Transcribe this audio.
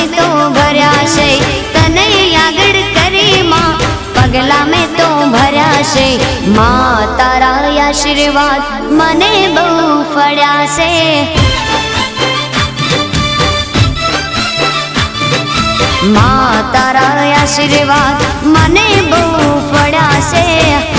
में तो भर्या छे तने आगळ करे मां पगला में तो भर्या छे मां तारा आशीर्वाद मने बहु फळ्या छे मां तारा आशीर्वाद मने बहु फळ्या छे।